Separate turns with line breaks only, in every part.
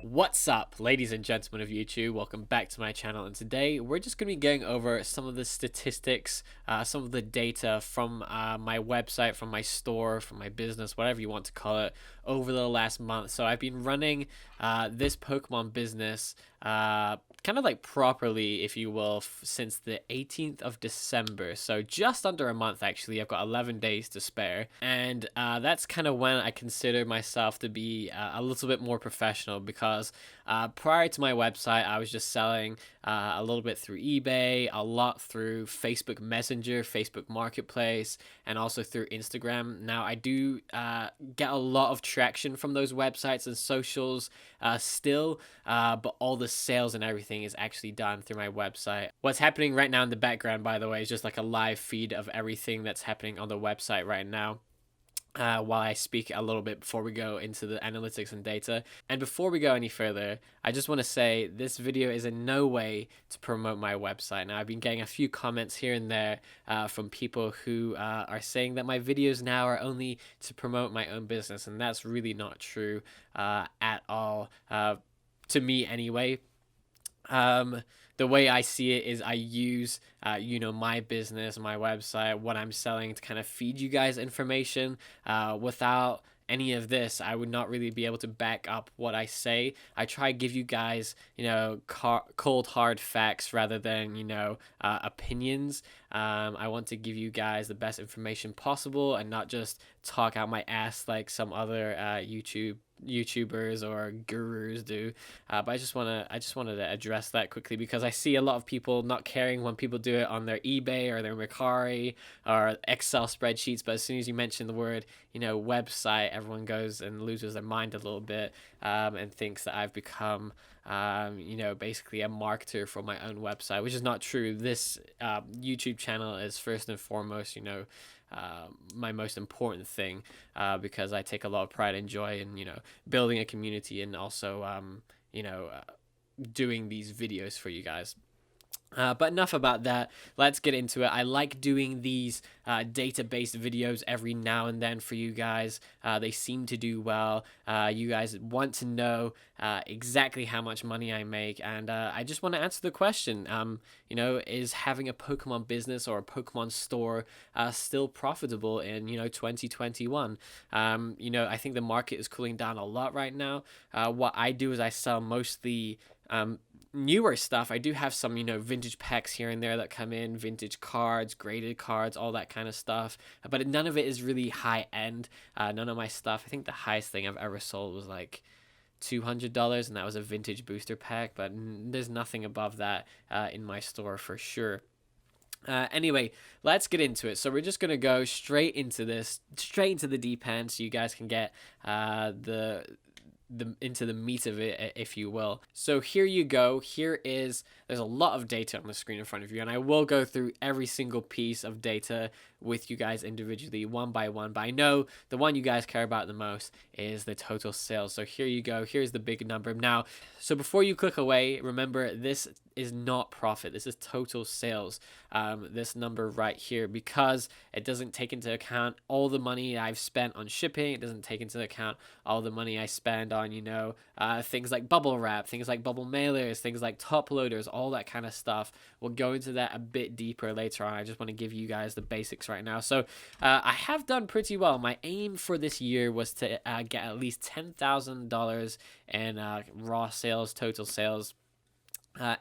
What's up, ladies and gentlemen of YouTube? Welcome back to my channel, and today we're just going to be going over some of the statistics, some of the data from my website, from my store, from my business, whatever you want to call it, over the last month. So I've been running this Pokemon business kind of like properly, if you will, since the 18th of December. So just under a month, actually. I've got 11 days to spare, and that's kind of when I consider myself to be a little bit more professional, because prior to my website, I was just selling a little bit through eBay, a lot through Facebook Messenger, Facebook Marketplace, and also through Instagram. Now, I do get a lot of traction from those websites and socials still, but all the sales and everything is actually done through my website. What's happening right now in the background, by the way, is just like a live feed of everything that's happening on the website right now. While I speak a little bit before we go into the analytics and data. And before we go any further, I just want to say this video is in no way to promote my website. Now, I've been getting a few comments here and there from people who are saying that my videos now are only to promote my own business, and that's really not true at all, to me anyway. The way I see it is I use, my business, my website, what I'm selling to kind of feed you guys information. Without any of this, I would not really be able to back up what I say. I try to give you guys, cold, hard facts rather than, opinions. I want to give you guys the best information possible and not just talk out my ass like some other YouTubers or gurus do. But I just wanted to address that quickly, because I see a lot of people not caring when people do it on their eBay or their Mercari or Excel spreadsheets, but as soon as you mention the word website, everyone goes and loses their mind a little bit, and thinks that I've become basically a marketer for my own website, which is not true. This YouTube channel is first and foremost my most important thing, because I take a lot of pride and joy in building a community, and also doing these videos for you guys. But enough about that. Let's get into it. I like doing these data-based videos every now and then for you guys. They seem to do well. You guys want to know exactly how much money I make, and I just want to answer the question. Is having a Pokemon business or a Pokemon store still profitable in 2021? I think the market is cooling down a lot right now. What I do is I sell mostly newer stuff. I do have some vintage packs here and there that come in, vintage cards, graded cards, all that kind of stuff, but none of it is really high end. None of my stuff, I think the highest thing I've ever sold was like $200, and that was a vintage booster pack, but there's nothing above that in my store for sure. Anyway, let's get into it. So we're just gonna go straight into the deep end, so you guys can get into the meat of it, if you will. So here you go. There's a lot of data on the screen in front of you, and I will go through every single piece of data with you guys individually, one by one, but I know the one you guys care about the most is the total sales. So here you go. Here's the big number. Now, so before you click away, remember, this is not profit. This is total sales. This number right here, because it doesn't take into account all the money I've spent on shipping. It doesn't take into account all the money I spend on, things like bubble wrap, things like bubble mailers, things like top loaders, all that kind of stuff. We'll go into that a bit deeper later on. I just want to give you guys the basics right now. So I have done pretty well. My aim for this year was to get at least $10,000 in raw sales, total sales,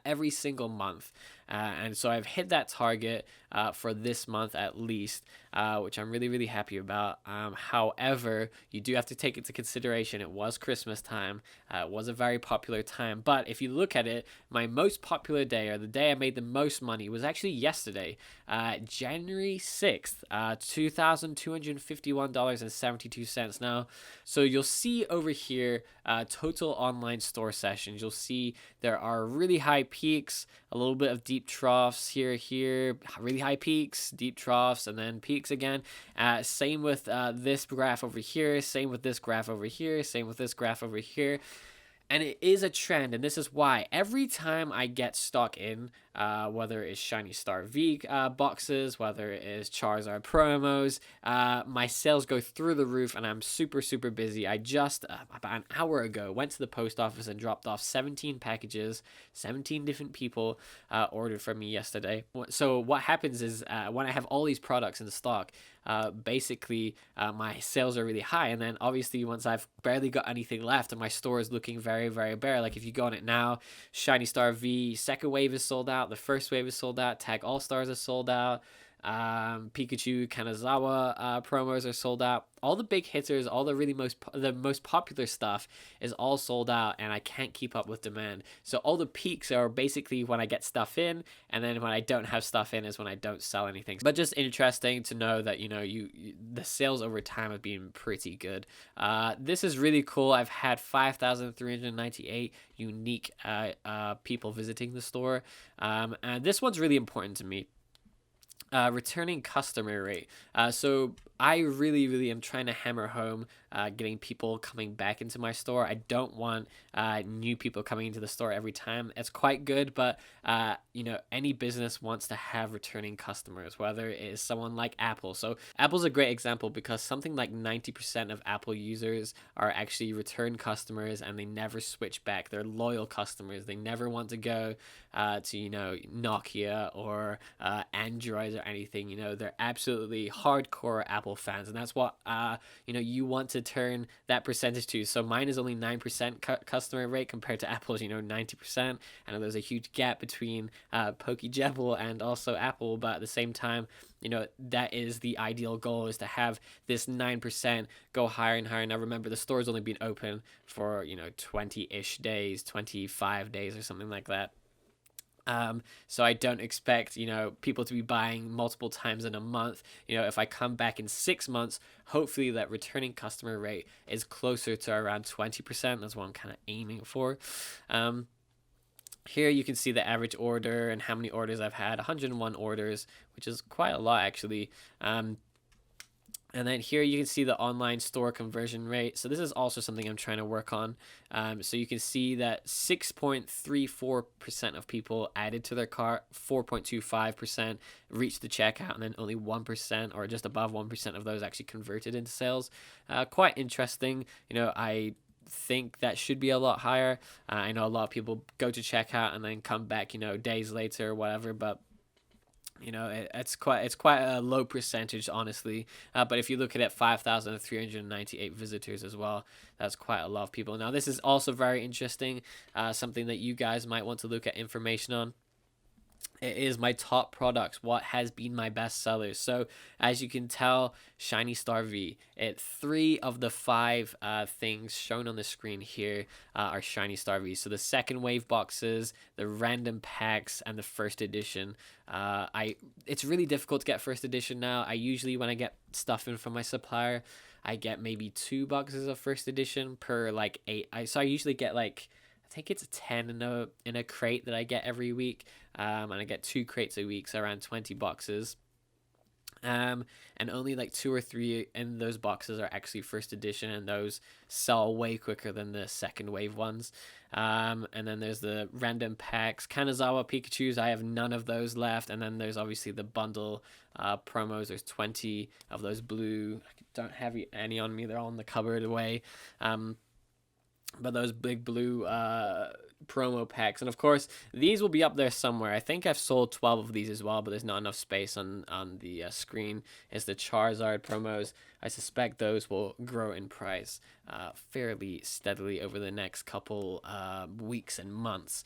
every single month. And so I've hit that target for this month at least, which I'm really, really happy about. However, you do have to take into consideration it was Christmas time. It was a very popular time. But if you look at it, my most popular day, or the day I made the most money, was actually yesterday, January 6th, $2,251.72. Now, so you'll see over here, total online store sessions. You'll see there are really high peaks, a little bit of deep troughs here, really high peaks, deep troughs, and then peaks again. Same with this graph over here, same with this graph over here, same with this graph over here. And it is a trend, and this is why every time I get stock in, whether it's Shiny Star V boxes, whether it is Charizard promos. My sales go through the roof, and I'm super, super busy. I just, about an hour ago, went to the post office and dropped off 17 packages. 17 different people ordered from me yesterday. So what happens is when I have all these products in stock, basically my sales are really high, and then obviously once I've barely got anything left and my store is looking very, very bare, like if you go on it now, Shiny Star V second wave is sold out, the first wave is sold out, Tag All Stars is sold out, Pikachu Kanazawa promos are sold out. All the big hitters, all the really most popular stuff is all sold out, and I can't keep up with demand. So all the peaks are basically when I get stuff in, and then when I don't have stuff in is when I don't sell anything. But just interesting to know that the sales over time have been pretty good. This is really cool. I've had 5,398 unique people visiting the store, and this one's really important to me. Returning customer rate. So I really am trying to hammer home getting people coming back into my store. I don't want new people coming into the store every time. It's quite good, but any business wants to have returning customers, whether it is someone like Apple. So Apple's a great example because something like 90% of Apple users are actually return customers, and they never switch back. They're loyal customers. They never want to go to Nokia or Android or anything. They're absolutely hardcore Apple fans, and that's what you want to turn that percentage to. So mine is only 9% customer rate compared to Apple's 90%. I know there's a huge gap between PokeJebel and also Apple, but at the same time, that is the ideal goal, is to have this 9% go higher and higher. Now remember, the store's only been open for 20-ish days, 25 days or something like that. So I don't expect, people to be buying multiple times in a month. If I come back in 6 months, hopefully that returning customer rate is closer to around 20%. That's what I'm kind of aiming for. Here you can see the average order and how many orders I've had. 101 orders, which is quite a lot actually. And then here you can see the online store conversion rate. So this is also something I'm trying to work on. So you can see that 6.34% of people added to their cart, 4.25% reached the checkout, and then only 1% or just above 1% of those actually converted into sales. Quite interesting. I think that should be a lot higher. I know a lot of people go to checkout and then come back, days later or whatever, but it's quite a low percentage, honestly. But if you look at it, 5,398 visitors as well, that's quite a lot of people. Now, this is also very interesting, something that you guys might want to look at information on. It is my top products, what has been my best sellers. So as you can tell, Shiny Star V, 3 of the 5 things shown on the screen here are Shiny Star V. So the second wave boxes, the random packs, and the first edition. It's really difficult to get first edition now. I usually, when I get stuff in from my supplier, I get maybe 2 boxes of first edition per 8. So I usually get I think it's 10 in a crate that I get every week, and I get 2 crates a week, so around 20 boxes. And only 2 or 3 in those boxes are actually first edition, and those sell way quicker than the second wave ones. And then there's the random packs, Kanazawa Pikachus. I have none of those left. And then there's obviously the bundle promos. There's 20 of those blue. I don't have any on me. They're all in the cupboard away. But those big blue promo packs, and of course these will be up there somewhere. I think I've sold 12 of these as well, but there's not enough space on the screen. Is the Charizard promos. I suspect those will grow in price fairly steadily over the next couple weeks and months.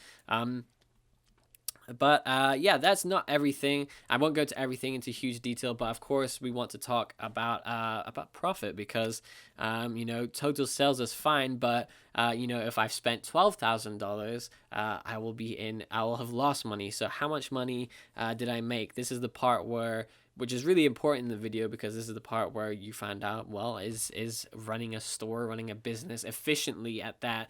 But yeah, that's not everything. I won't go to everything into huge detail, but of course we want to talk about profit, because total sales is fine, but if I've spent $12,000, I will have lost money. So how much money did I make? This is the part which is really important in the video, because this is the part where you find out, well, is running a store, running a business efficiently at that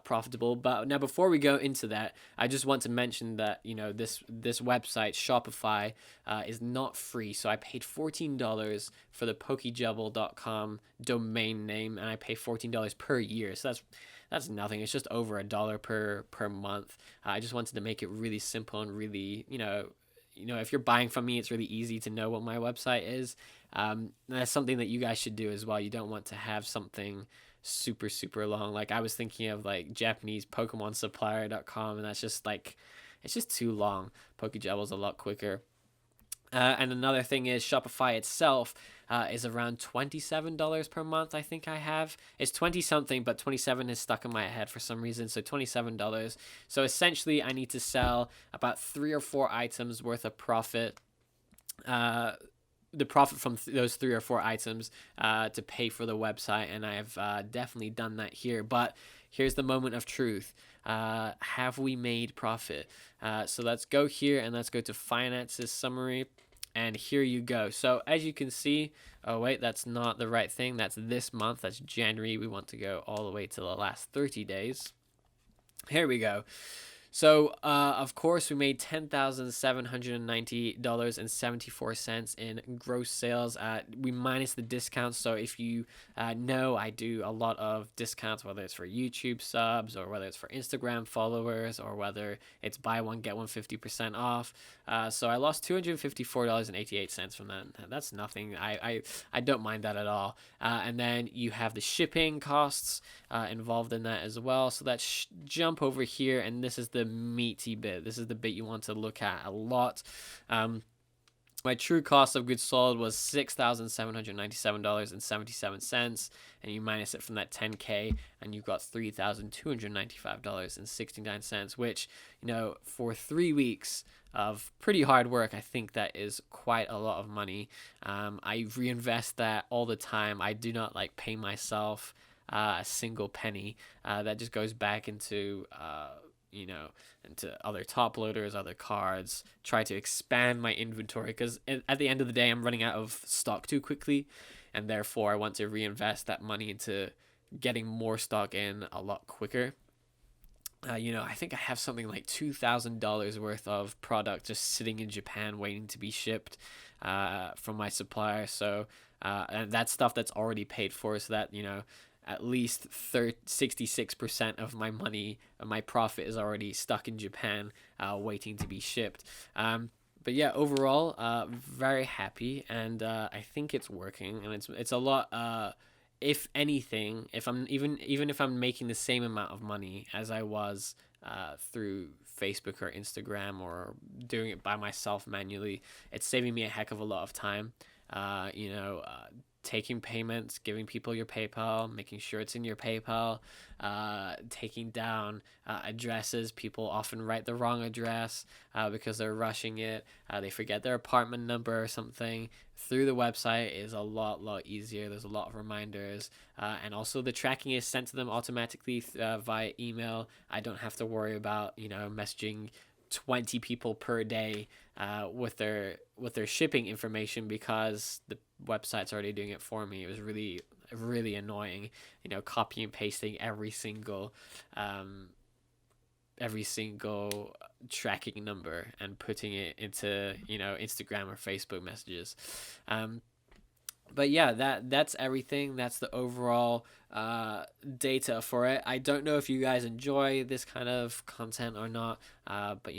profitable? But now, before we go into that, I just want to mention that this website, Shopify, is not free. So I paid $14 for the PokeJebel.com domain name, and I pay $14 per year. So that's nothing. It's just over $1 per month. I just wanted to make it really simple and really, if you're buying from me, it's really easy to know what my website is. That's something that you guys should do as well. You don't want to have something super long. Like, I was thinking of like Japanese Pokemon supplier.com, and that's just like, it's just too long. PokeJebel's a lot quicker. And another thing is Shopify itself is around $27 per month. I think I have. It's 20 something, but 27 is stuck in my head for some reason. So $27. So essentially, I need to sell about 3 or 4 items worth of profit. The profit from those 3 or 4 items to pay for the website, and I've definitely done that here. But here's the moment of truth. Have we made profit? So let's go here and let's go to finances summary, and here you go. So as you can see, oh wait, that's not the right thing. That's this month. That's January. We want to go all the way to the last 30 days. Here we go. So, of course, we made $10,790.74 in gross sales. We minus the discounts. So if you know, I do a lot of discounts, whether it's for YouTube subs or whether it's for Instagram followers or whether it's buy one, get one 50% off. So I lost $254.88 from that. That's nothing. I don't mind that at all. And then you have the shipping costs involved in that as well. So let's jump over here, and this is the meaty bit. This is the bit you want to look at a lot. My true cost of goods sold was $6,797.77, and you minus it from that 10K, and you've got $3,295.69, which, for 3 weeks of pretty hard work, I think that is quite a lot of money. I reinvest that all the time. I do not pay myself a single penny. That just goes back into into other top loaders, other cards, try to expand my inventory, because at the end of the day, I'm running out of stock too quickly, and therefore I want to reinvest that money into getting more stock in a lot quicker. I think I have something like $2,000 worth of product just sitting in Japan waiting to be shipped from my supplier. So, and that's stuff that's already paid for, so that, at least 66% of my money, my profit, is already stuck in Japan, waiting to be shipped. But yeah, overall, very happy, and I think it's working, and it's a lot. If anything, if I'm even if I'm making the same amount of money as I was through Facebook or Instagram, or doing it by myself manually, it's saving me a heck of a lot of time. Taking payments, giving people your PayPal, making sure it's in your PayPal, taking down addresses. People often write the wrong address because they're rushing it. They forget their apartment number or something. Through the website is a lot easier. There's a lot of reminders, and also the tracking is sent to them automatically via email. I don't have to worry about messaging 20 people per day with their shipping information, because the website's already doing it for me. It was really annoying, copy and pasting every single tracking number and putting it into Instagram or Facebook messages. But yeah, that's everything. That's the overall data for it. I don't know if you guys enjoy this kind of content or not, but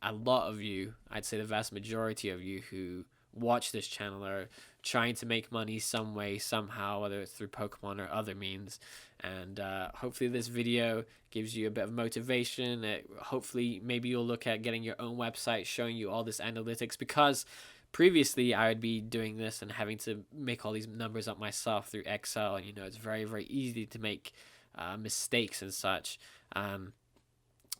a lot of you, I'd say the vast majority of you who watch this channel, are trying to make money some way, somehow, whether it's through Pokemon or other means. And hopefully this video gives you a bit of motivation. Hopefully maybe you'll look at getting your own website showing you all this analytics, because previously I would be doing this and having to make all these numbers up myself through Excel, and it's very easy to make mistakes and such.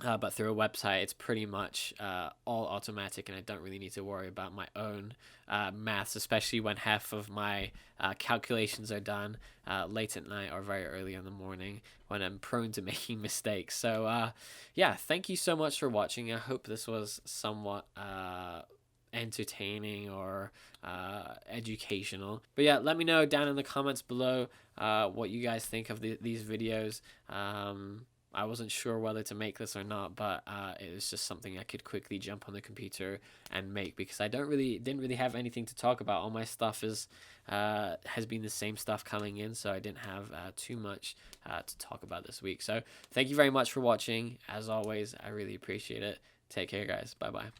But through a website, it's pretty much all automatic, and I don't really need to worry about my own maths, especially when half of my calculations are done late at night or very early in the morning, when I'm prone to making mistakes. So yeah, thank you so much for watching. I hope this was somewhat entertaining or educational. But yeah, let me know down in the comments below what you guys think of these videos. I wasn't sure whether to make this or not, but it was just something I could quickly jump on the computer and make, because I didn't really have anything to talk about. All my stuff has been the same stuff coming in, so I didn't have too much to talk about this week. So thank you very much for watching. As always, I really appreciate it. Take care, guys. Bye bye.